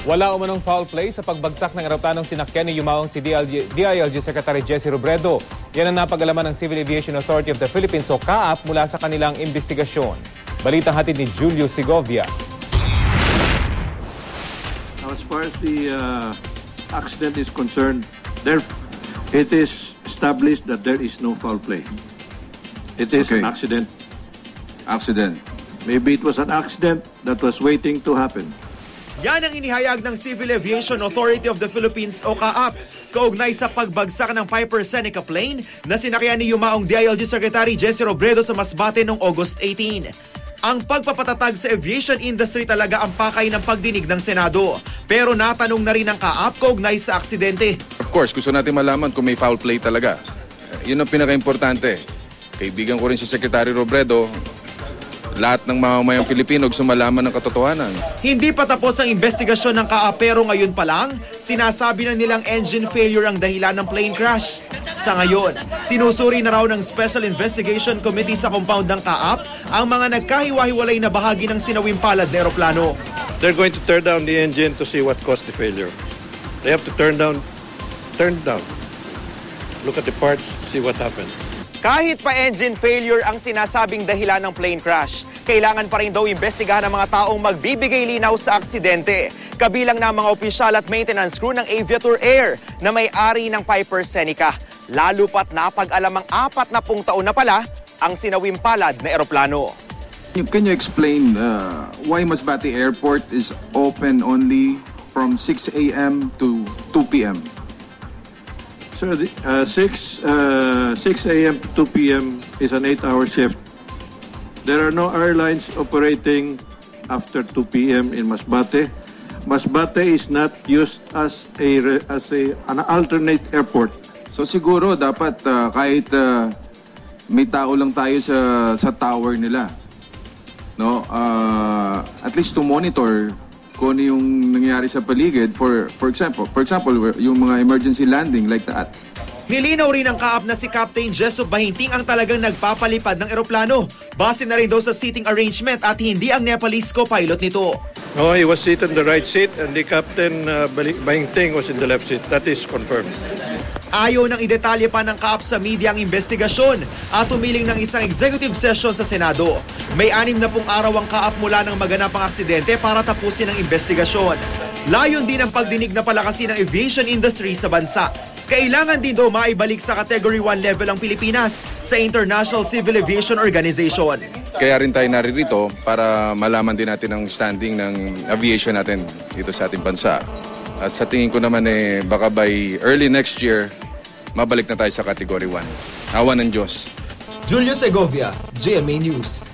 Wala umanong foul play sa pagbagsak ng eroplanong sinakyan ni yumaong si DILG Secretary Jesse Robredo. Yan ang napag-alaman ng Civil Aviation Authority of the Philippines o CAAP mula sa kanilang investigasyon. Balitang hatid ni Julio Segovia. As far as the accident is concerned, it is established that there is no foul play. It is an accident. Maybe it was an accident that was waiting to happen. Yan ang inihayag ng Civil Aviation Authority of the Philippines o CAAP kaugnay sa pagbagsak ng Piper Seneca plane na sinakyan ni yumaong DILG Secretary Jesse Robredo sa Masbate noong August 18. Ang pagpapatatag sa aviation industry talaga ang pakay ng pagdinig ng Senado. Pero natanong na rin ng CAAP kaugnay sa aksidente. Of course, gusto natin malaman kung may foul play talaga. Yun ang pinaka-importante. Kaibigan ko rin si Secretary Robredo. Lahat ng mamamayang Pilipino gusto malaman ng katotohanan. Hindi pa tapos ang investigasyon ng CAAP pero ngayon pa lang, sinasabi na nilang engine failure ang dahilan ng plane crash. Sa ngayon, sinusuri na raw ng Special Investigation Committee sa compound ng CAAP ang mga nagkahiwa-hiwalay na bahagi ng sinawing palad na eroplano. They're going to tear down the engine to see what caused the failure. They have to turn down. Look at the parts, see what happened. Kahit pa engine failure ang sinasabing dahilan ng plane crash, kailangan pa rin daw imbestigahan ng mga taong magbibigay linaw sa aksidente. Kabilang na mga opisyal at maintenance crew ng Aviator Air na may-ari ng Piper Seneca. Lalo pat napag-alamang 40 taon na pala ang sinawing palad na eroplano. Can you explain why Masbate Airport is open only from 6 a.m. to 2 p.m.? Sir, 6 a.m. to 2 p.m. is an 8-hour shift. There are no airlines operating after 2 p.m. in Masbate. Masbate is not used as an alternate airport. So siguro dapat kahit may tao lang tayo sa tower nila, no? At least to monitor kung ano yung nangyayari sa paligid, for example, yung mga emergency landing like that. Nilinaw rin ng CAAP na si Captain Jessup Bahinting ang talagang nagpapalipad ng eroplano. Base na rin daw sa seating arrangement at hindi ang Nepalese co-pilot nito. No, he was seated in the right seat and the Captain Bahinting was in the left seat. That is confirmed. Ayaw nang idetalye pa ng CAAP sa media ang investigasyon at tumiling ng isang executive session sa Senado. May 60 araw ang CAAP mula ng maganap ang aksidente para tapusin ang investigasyon. Layon din ang pagdinig na palakasin ng aviation industry sa bansa. Kailangan din daw maibalik sa Category 1 level ang Pilipinas sa International Civil Aviation Organization. Kaya rin tayo naririto para malaman din natin ang standing ng aviation natin dito sa ating bansa. At sa tingin ko naman baka by early next year, mabalik na tayo sa Category 1. Awa ng Diyos. Julio Segovia, GMA News.